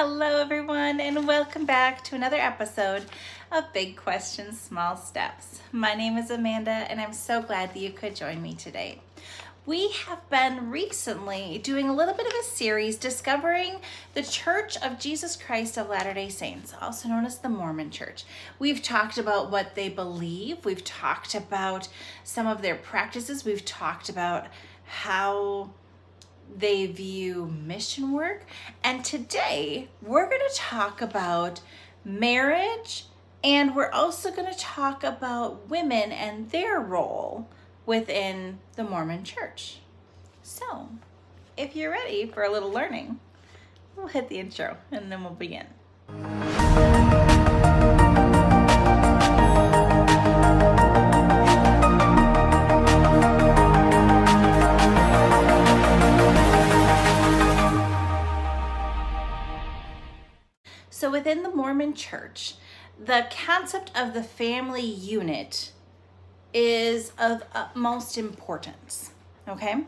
Hello, everyone, and welcome back to another episode of Big Questions, Small Steps. My name is Amanda, and I'm so glad that you could join me today. We have been recently doing a little bit of a series discovering the Church of Jesus Christ of Latter-day Saints, also known as the Mormon Church. We've talked about what they believe. We've talked about some of their practices. We've talked about how they view mission work. And today we're going to talk about marriage, and we're also going to talk about women and their role within the Mormon Church. So, if you're ready for a little learning, we'll hit the intro and then we'll begin. So within the Mormon Church, the concept of the family unit is of utmost importance, okay?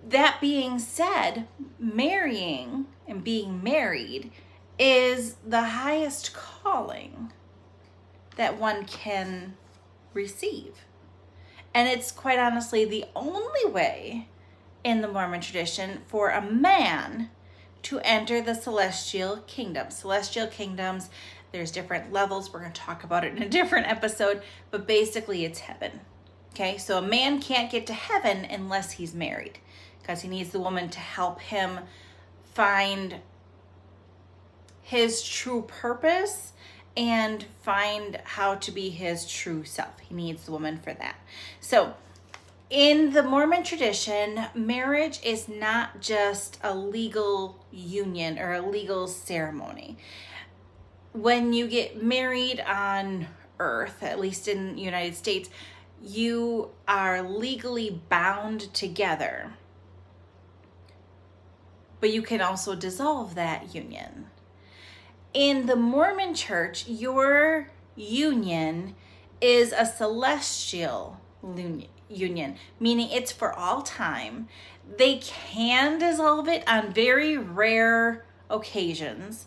That being said, marrying and being married is the highest calling that one can receive. And it's quite honestly the only way in the Mormon tradition for a man to enter the celestial kingdom. Celestial kingdoms, there's different levels. We're going to talk about it in a different episode, but basically it's heaven. Okay, so a man can't get to heaven unless he's married, because he needs the woman to help him find his true purpose and find how to be his true self. He needs the woman for that. So in the Mormon tradition, marriage is not just a legal union or a legal ceremony. When you get married on earth, at least in the United States, you are legally bound together. But you can also dissolve that union. In the Mormon Church, your union is a celestial union, meaning it's for all time. They can dissolve it on very rare occasions,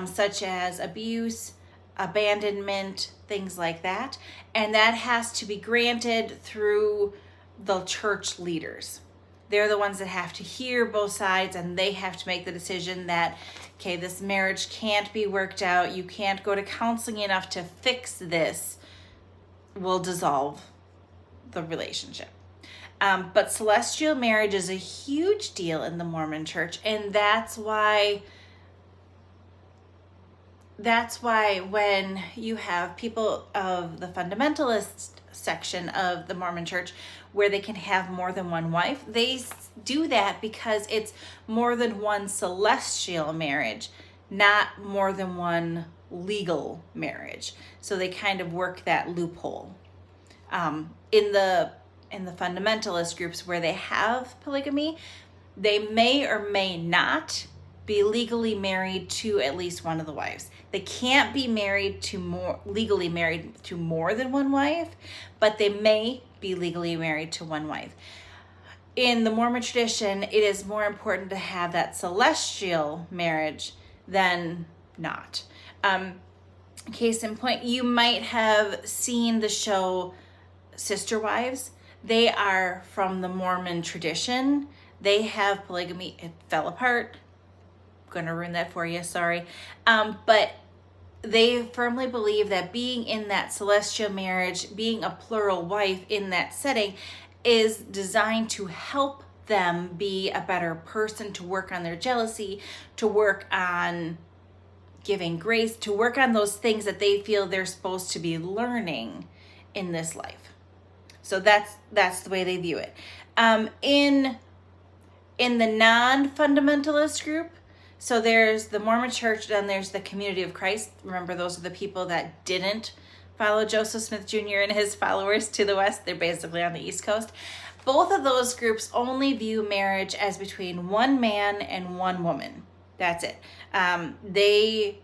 such as abuse, abandonment, things like that. And that has to be granted through the church leaders. They're the ones that have to hear both sides, and they have to make the decision that, okay, this marriage can't be worked out. You can't go to counseling enough to fix this. We'll dissolve the relationship. But celestial marriage is a huge deal in the Mormon Church, and that's why when you have people of the fundamentalist section of the Mormon Church where they can have more than one wife, they do that because it's more than one celestial marriage, not more than one legal marriage. So they kind of work that loophole. In the fundamentalist groups where they have polygamy, they may or may not be legally married to at least one of the wives. They can't be legally married to more than one wife, but they may be legally married to one wife. In the Mormon tradition, it is more important to have that celestial marriage than not. Case in point, you might have seen the show Sister Wives. They are from the Mormon tradition. They have polygamy. It fell apart. Gonna ruin that for you, sorry. But they firmly believe that being in that celestial marriage, being a plural wife in that setting, is designed to help them be a better person, to work on their jealousy, to work on giving grace, to work on those things that they feel they're supposed to be learning in this life. So that's the way they view it. In the non-fundamentalist group, so there's the Mormon Church, then there's the Community of Christ. Remember, those are the people that didn't follow Joseph Smith Jr. and his followers to the west. They're basically on the East Coast. Both of those groups only view marriage as between one man and one woman. That's it. They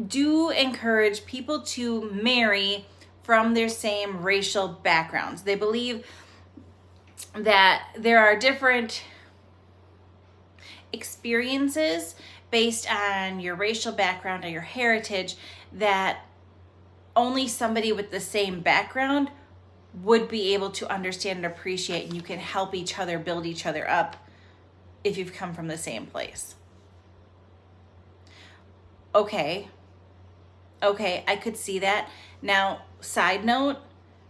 do encourage people to marry from their same racial backgrounds. They believe that there are different experiences based on your racial background or your heritage, that only somebody with the same background would be able to understand and appreciate, and you can help each other build each other up if you've come from the same place. Okay, I could see that. Now, side note,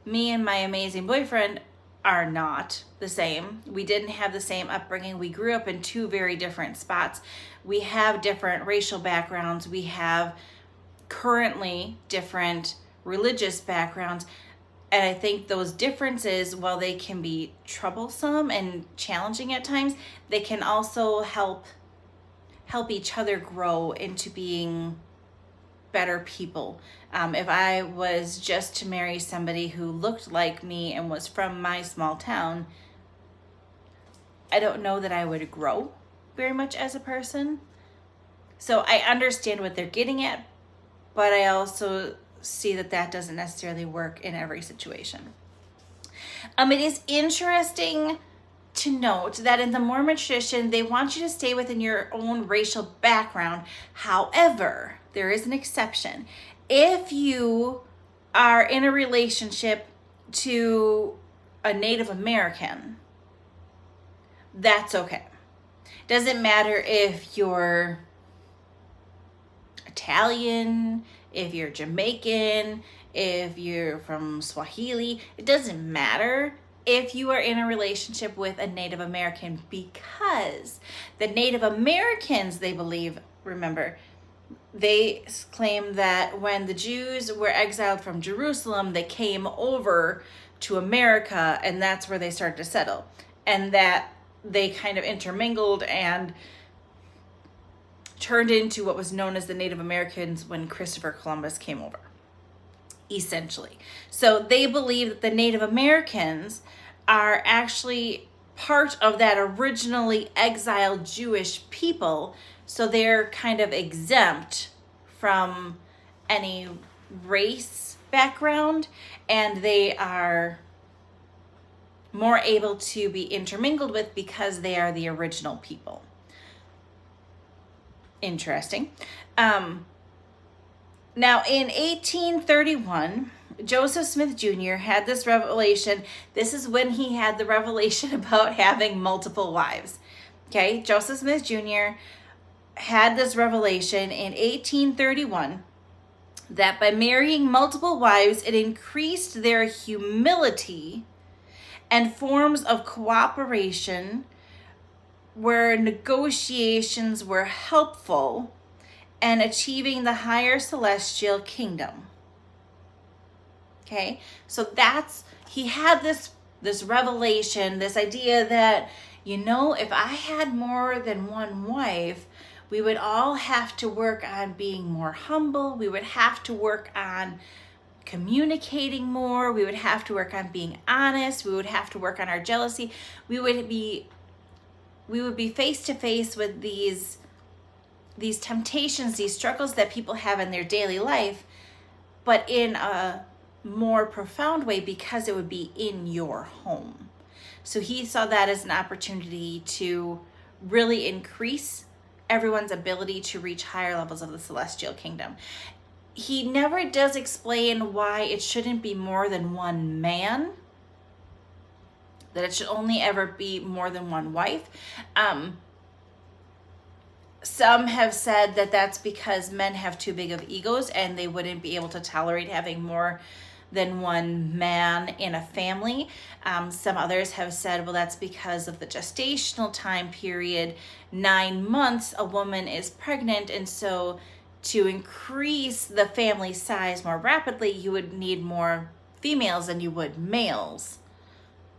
me and my amazing boyfriend are not the same. We didn't have the same upbringing. We grew up in two very different spots. We have different racial backgrounds. We have currently different religious backgrounds. And I think those differences, while they can be troublesome and challenging at times, they can also help each other grow into being better people. If I was just to marry somebody who looked like me and was from my small town, I don't know that I would grow very much as a person. So I understand what they're getting at, but I also see that that doesn't necessarily work in every situation. It is interesting to note that in the Mormon tradition, they want you to stay within your own racial background. However, there is an exception. If you are in a relationship to a Native American, that's okay. Doesn't matter if you're Italian, if you're Jamaican, if you're from Swahili, it doesn't matter if you are in a relationship with a Native American, because the Native Americans, they believe, remember, they claim that when the Jews were exiled from Jerusalem, they came over to America, and that's where they started to settle, and that they kind of intermingled and turned into what was known as the Native Americans when Christopher Columbus came over, essentially. So they believe that the Native Americans are actually part of that originally exiled Jewish people, so they're kind of exempt from any race background, and they are more able to be intermingled with because they are the original people. Interesting. Now, in 1831, Joseph Smith Jr. had this revelation. This is when he had the revelation about having multiple wives. Okay, Joseph Smith Jr. had this revelation in 1831 that by marrying multiple wives, it increased their humility and forms of cooperation where negotiations were helpful and achieving the higher celestial kingdom. Okay, so he had this revelation, this idea that, if I had more than one wife, we would all have to work on being more humble. We would have to work on communicating more. We would have to work on being honest. We would have to work on our jealousy. We would be face to face with these temptations, these struggles that people have in their daily life, but in a more profound way, because it would be in your home. So he saw that as an opportunity to really increase everyone's ability to reach higher levels of the celestial kingdom. He never does explain why it shouldn't be more than one man, that it should only ever be more than one wife. Some have said that that's because men have too big of egos and they wouldn't be able to tolerate having more than one man in a family. Some others have said, well, that's because of the gestational time period. 9 months, a woman is pregnant, and so to increase the family size more rapidly, you would need more females than you would males.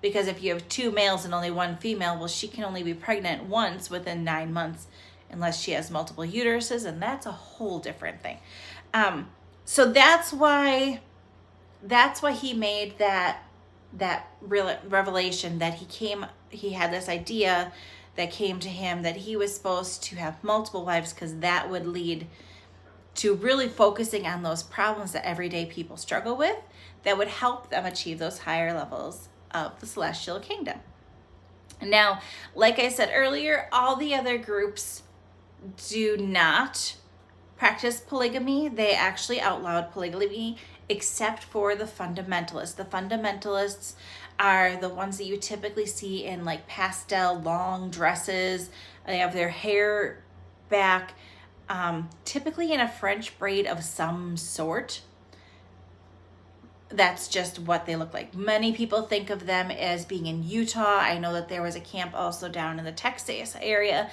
Because if you have 2 males and only 1 female, well, she can only be pregnant once within 9 months unless she has multiple uteruses, and that's a whole different thing. So that's why he made that real revelation, that he had this idea that came to him that he was supposed to have multiple wives, because that would lead to really focusing on those problems that everyday people struggle with, that would help them achieve those higher levels of the celestial kingdom. Now, like I said earlier, all the other groups do not practice polygamy. They actually outlawed polygamy except for the fundamentalists. The fundamentalists are the ones that you typically see in like pastel long dresses. They have their hair back, typically in a French braid of some sort. That's just what they look like. Many people think of them as being in Utah. I know that there was a camp also down in the Texas area.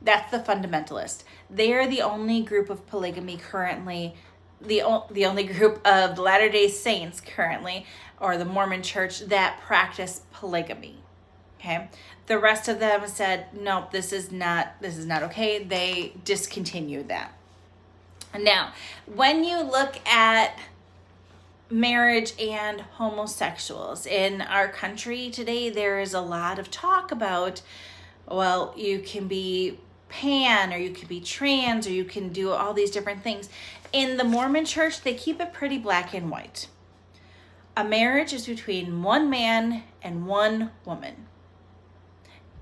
That's the fundamentalist. They're the only group of polygamy currently, the only group of the Latter-day Saints currently, or the Mormon church, that practice polygamy. Okay. The rest of them said, nope, this is not okay. They discontinued that. Now, when you look at marriage and homosexuals in our country today, there is a lot of talk about, well, you can be pan, or you can be trans, or you can do all these different things. In the Mormon church, they keep it pretty black and white. A marriage is between one man and one woman.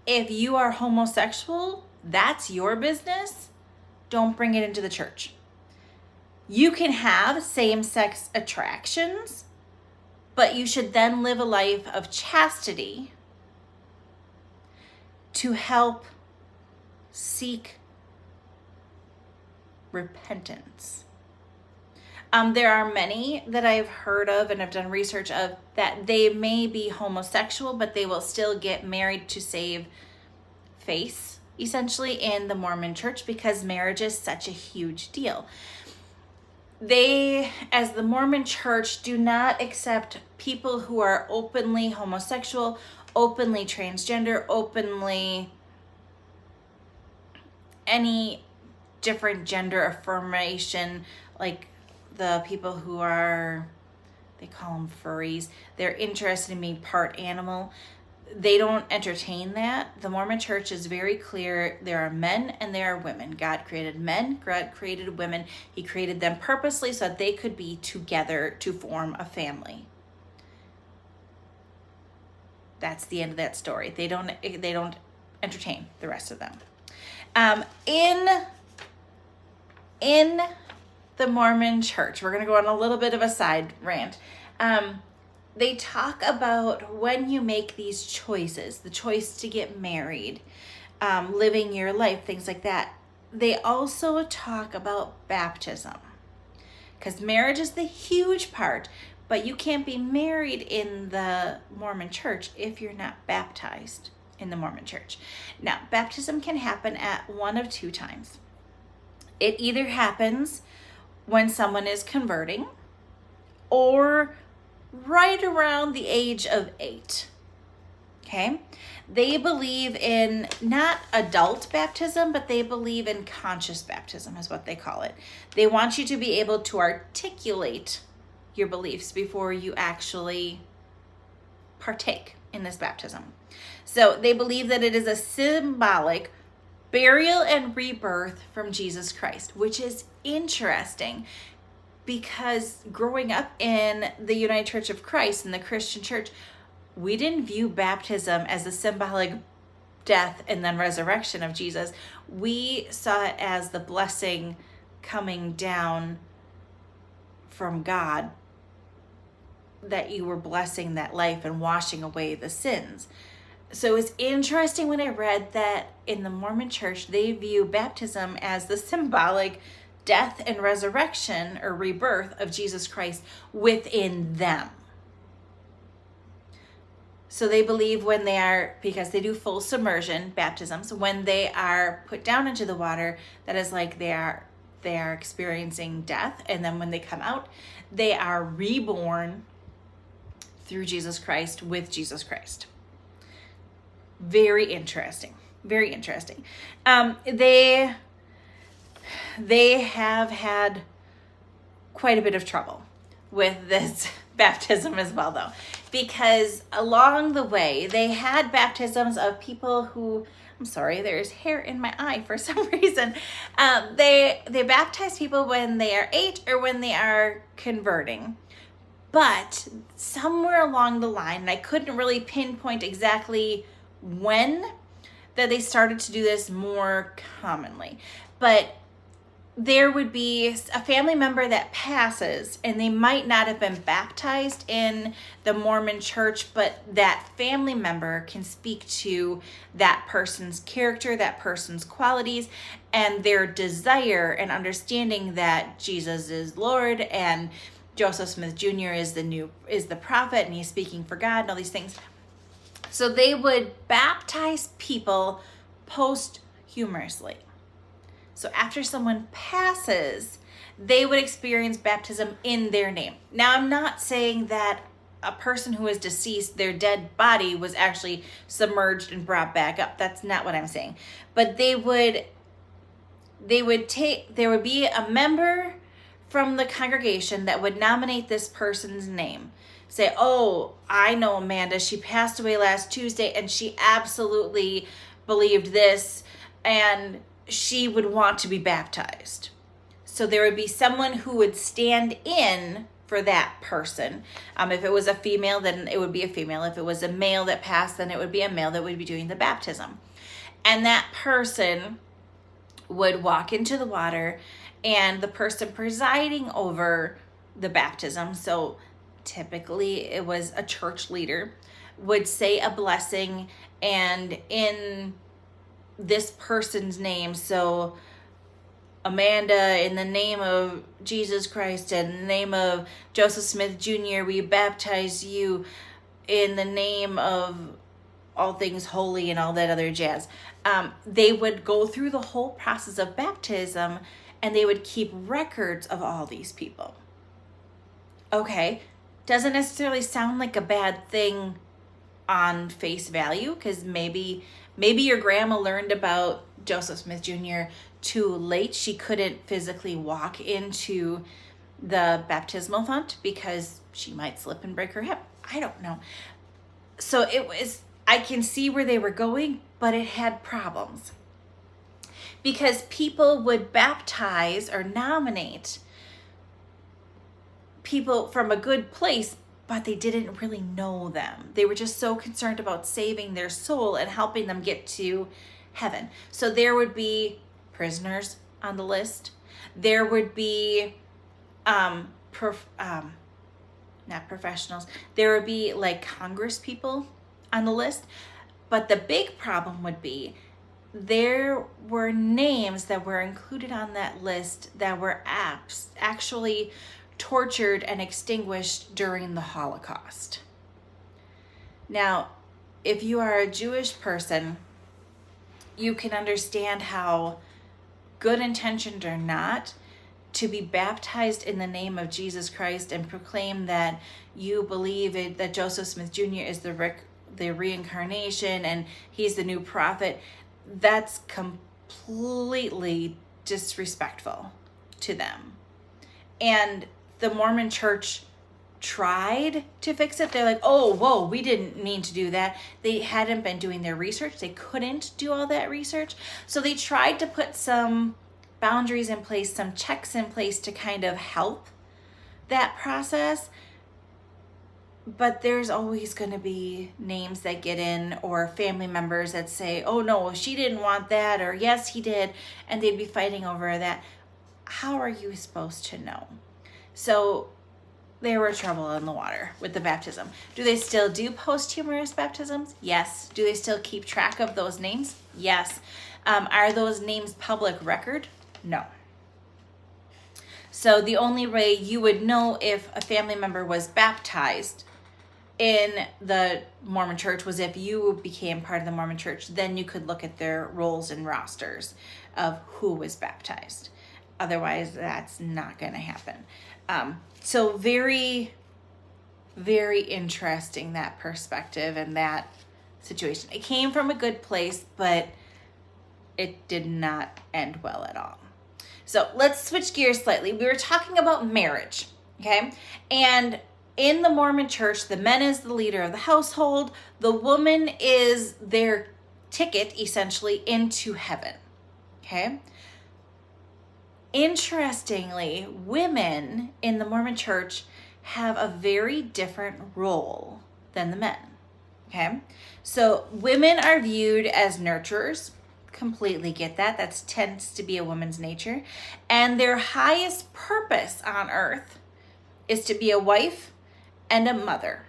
If you are homosexual, that's your business. Don't bring it into the church. You can have same-sex attractions, but you should then live a life of chastity to help seek repentance. There are many that I've heard of and have done research of that they may be homosexual, but they will still get married to save face, essentially, in the Mormon church, because marriage is such a huge deal. They, as the Mormon church, do not accept people who are openly homosexual, openly transgender, openly any different gender affirmation, like the people who are, they call them furries. They're interested in being part animal. They don't entertain that. The Mormon church is very clear. There are men and there are women. God created men, God created women. He created them purposely so that they could be together to form a family. That's the end of that story. They don't entertain the rest of them. In the Mormon church, we're going to go on a little bit of a side rant. They talk about when you make these choices, the choice to get married, living your life, things like that. They also talk about baptism, because marriage is the huge part, but you can't be married in the Mormon church if you're not baptized in the Mormon church. Now, baptism can happen at one of two times. It either happens when someone is converting, or right around the age of 8. Okay? They believe in not adult baptism, but they believe in conscious baptism is what they call it. They want you to be able to articulate your beliefs before you actually partake in this baptism. So they believe that it is a symbolic burial and rebirth from Jesus Christ, which is interesting, because growing up in the United Church of Christ, in the Christian church, we didn't view baptism as a symbolic death and then resurrection of Jesus. We saw it as the blessing coming down from God, that you were blessing that life and washing away the sins. So it's interesting when I read that in the Mormon church, they view baptism as the symbolic death and resurrection or rebirth of Jesus Christ within them. So they believe when they are, because they do full submersion baptisms, when they are put down into the water, that is like they are experiencing death, and then when they come out, they are reborn through Jesus Christ with Jesus Christ. Very interesting. Very interesting. They have had quite a bit of trouble with this baptism as well, though, because along the way they had baptisms of people who, I'm sorry, there's hair in my eye for some reason. They baptize people when they are 8 or when they are converting. But somewhere along the line, and I couldn't really pinpoint exactly when, that they started to do this more commonly. But there would be a family member that passes, and they might not have been baptized in the Mormon church, but that family member can speak to that person's character, that person's qualities, and their desire and understanding that Jesus is Lord and Joseph Smith Jr. is the prophet, and he's speaking for God and all these things. So they would baptize people posthumously. So after someone passes, they would experience baptism in their name. Now, I'm not saying that a person who is deceased, their dead body was actually submerged and brought back up. That's not what I'm saying. But there would be a member from the congregation that would nominate this person's name. Say, oh, I know Amanda. She passed away last Tuesday, and she absolutely believed this, and she would want to be baptized. So there would be someone who would stand in for that person. If it was a female, then it would be a female. If it was a male that passed, then it would be a male that would be doing the baptism. And that person would walk into the water, and the person presiding over the baptism, so typically it was a church leader, would say a blessing, and in this person's name, so Amanda, in the name of Jesus Christ and in the name of Joseph Smith Jr., we baptize you in the name of all things holy and all that other jazz. They would go through the whole process of baptism, and they would keep records of all these people. Okay, doesn't necessarily sound like a bad thing on face value, because maybe your grandma learned about Joseph Smith Jr. too late. She couldn't physically walk into the baptismal font because she might slip and break her hip. I don't know. So I can see where they were going, but it had problems. Because people would baptize or nominate people from a good place, but they didn't really know them. They were just so concerned about saving their soul and helping them get to heaven. So there would be prisoners on the list. There would be not professionals. There would be like Congress people on the list. But the big problem would be there were names that were included on that list that were actually tortured and extinguished during the Holocaust. Now, if you are a Jewish person, you can understand how, good intentioned or not, to be baptized in the name of Jesus Christ and proclaim that you believe that Joseph Smith Jr. is the reincarnation and he's the new prophet, that's completely disrespectful to them. And the Mormon church tried to fix it. They're like, oh, whoa, we didn't mean to do that. They hadn't been doing their research. They couldn't do all that research. So they tried to put some boundaries in place, some checks in place to kind of help that process. But there's always going to be names that get in, or family members that say, oh no, she didn't want that, or yes, he did. And they'd be fighting over that. How are you supposed to know? So there were trouble in the water with the baptism. Do they still do posthumous baptisms? Yes. Do they still keep track of those names? Yes. Are those names public record? No. So the only way you would know if a family member was baptized in the Mormon church was if you became part of the Mormon church. Then you could look at their rolls and rosters of who was baptized. Otherwise, that's not going to happen. So very, very interesting, that perspective and that situation. It came from a good place, but it did not end well at all. So let's switch gears slightly. We were talking about marriage, okay? And in the Mormon church, the man is the leader of the household. The woman is their ticket, essentially, into heaven, okay? Interestingly, women in the Mormon church have a very different role than the men, okay? So women are viewed as nurturers, completely get that. That tends to be a woman's nature. And their highest purpose on earth is to be a wife and a mother.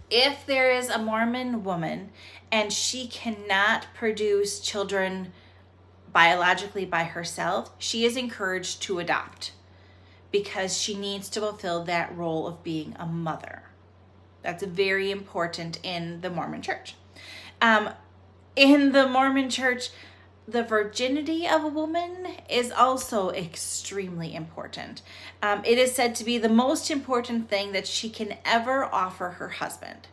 If there is a Mormon woman and she cannot produce children biologically by herself, she is encouraged to adopt because she needs to fulfill that role of being a mother. That's very important in the Mormon church. In the Mormon church, the virginity of a woman is also extremely important. It is said to be the most important thing that she can ever offer her husband.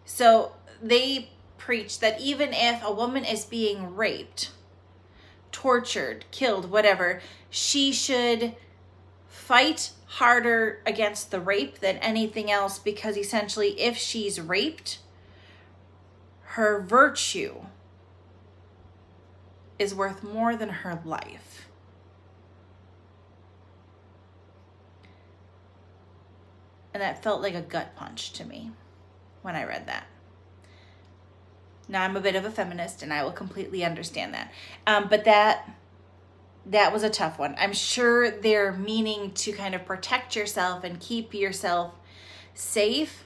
So they preach that even if a woman is being raped, tortured, killed, whatever, she should fight harder against the rape than anything else, because essentially if she's raped, her virtue is worth more than her life. And that felt like a gut punch to me when I read that. Now, I'm a bit of a feminist and I will completely understand that. But that was a tough one. I'm sure they're meaning to kind of protect yourself and keep yourself safe.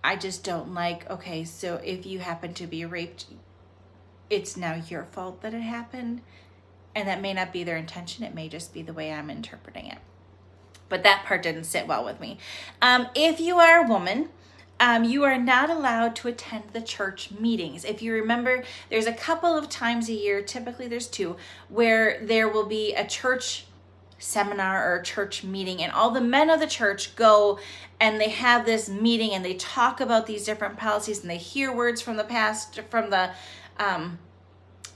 I just don't like, okay, so if you happen to be raped, it's now your fault that it happened. And that may not be their intention. It may just be the way I'm interpreting it. But that part didn't sit well with me. If you are a woman, you are not allowed to attend the church meetings. If you remember, there's a couple of times a year, typically there's 2, where there will be a church seminar or a church meeting, and all the men of the church go and they have this meeting and they talk about these different policies and they hear words from the past, from the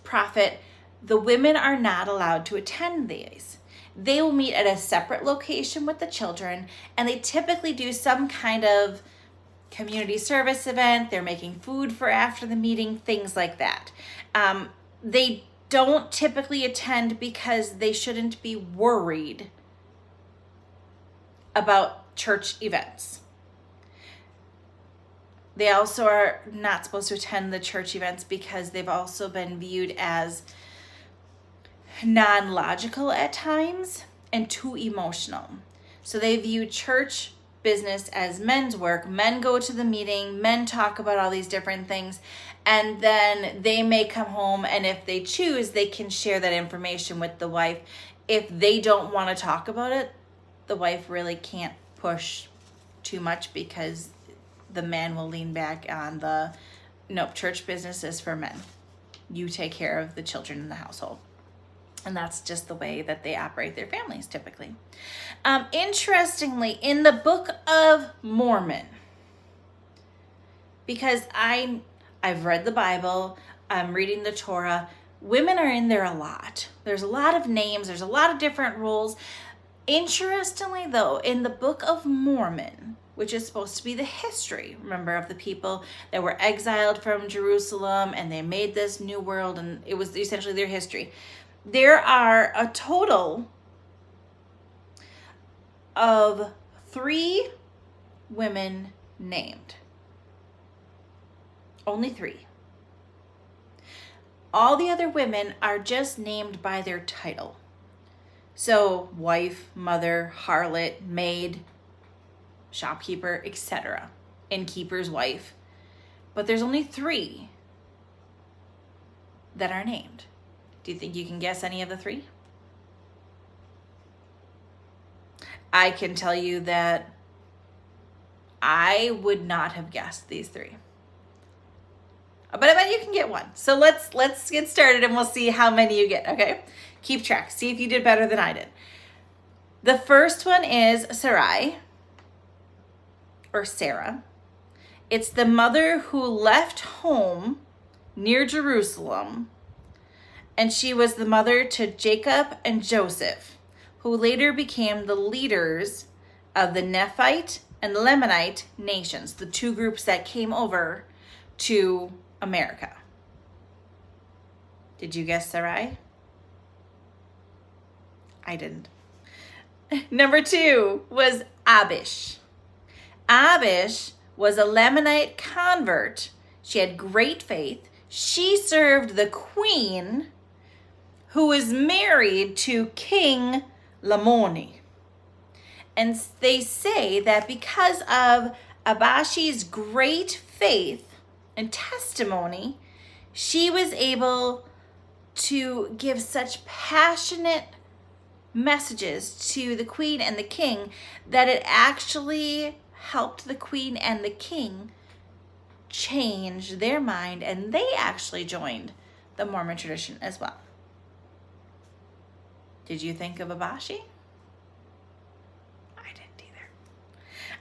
prophet. The women are not allowed to attend these. They will meet at a separate location with the children, and they typically do some kind of community service event. They're making food for after the meeting, things like that. They don't typically attend because they shouldn't be worried about church events. They also are not supposed to attend the church events because they've also been viewed as non-logical at times and too emotional. So they view church business as men's work. Men go to the meeting, men talk about all these different things, and then they may come home, and if they choose, they can share that information with the wife. If they don't want to talk about it, the wife really can't push too much because the man will lean back on the, nope, church business is for men. You take care of the children in the household. And that's just the way that they operate their families typically. Interestingly, in the Book of Mormon, because I've read the Bible, I'm reading the Torah, women are in there a lot. There's a lot of names, there's a lot of different rules. Interestingly though, in the Book of Mormon, which is supposed to be the history, remember, of the people that were exiled from Jerusalem and they made this new world, and it was essentially their history. There are a total of 3 women named. Only 3. All the other women are just named by their title. So wife, mother, harlot, maid, shopkeeper, etc. Innkeeper's wife. But there's only 3 that are named. Do you think you can guess any of the 3? I can tell you that I would not have guessed these 3. But I bet you can get one. So let's get started and we'll see how many you get, okay? Keep track. See if you did better than I did. The first one is Sarai, or Sarah. It's the mother who left home near Jerusalem, and she was the mother to Jacob and Joseph, who later became the leaders of the Nephite and Lamanite nations, the 2 groups that came over to America. Did you guess Sarai? I didn't. Number 2 was Abish. Abish was a Lamanite convert. She had great faith. she served the queen who was married to King Lamoni. And they say that because of Abashi's great faith and testimony, she was able to give such passionate messages to the queen and the king that it actually helped the queen and the king change their mind, and they actually joined the Mormon tradition as well. Did you think of Abashi?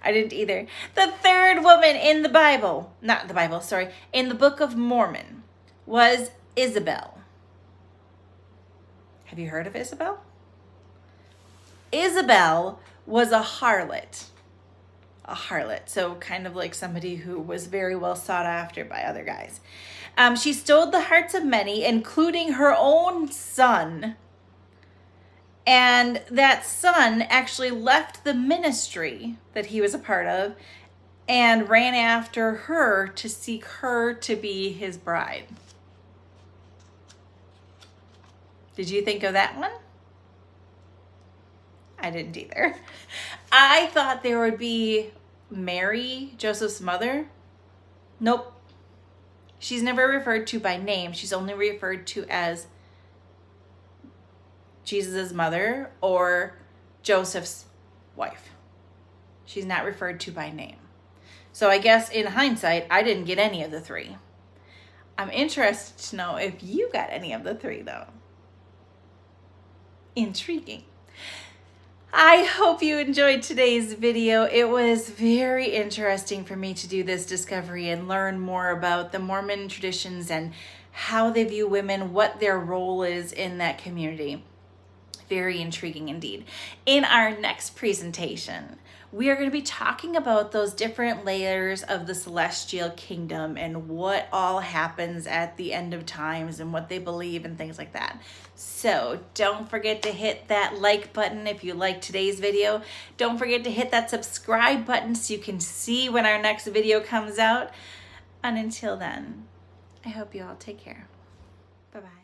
I didn't either. The third woman in the Bible, not the Bible, sorry, in the Book of Mormon was Isabel. Have you heard of Isabel? Isabel was a harlot. A harlot, so kind of like somebody who was very well sought after by other guys. She stole the hearts of many, including her own son. And that son actually left the ministry that he was a part of and ran after her to seek her to be his bride. Did you think of that one? I didn't either. I thought there would be Mary, Joseph's mother. Nope. She's never referred to by name. She's only referred to as Jesus' mother or Joseph's wife. She's not referred to by name. So I guess in hindsight, I didn't get any of the three. I'm interested to know if you got any of the three, though. Intriguing. I hope you enjoyed today's video. It was very interesting for me to do this discovery and learn more about the Mormon traditions and how they view women, what their role is in that community. Very intriguing indeed. In our next presentation, we are going to be talking about those different layers of the celestial kingdom and what all happens at the end of times and what they believe and things like that. So don't forget to hit that like button if you liked today's video. Don't forget to hit that subscribe button so you can see when our next video comes out. And until then, I hope you all take care. Bye-bye.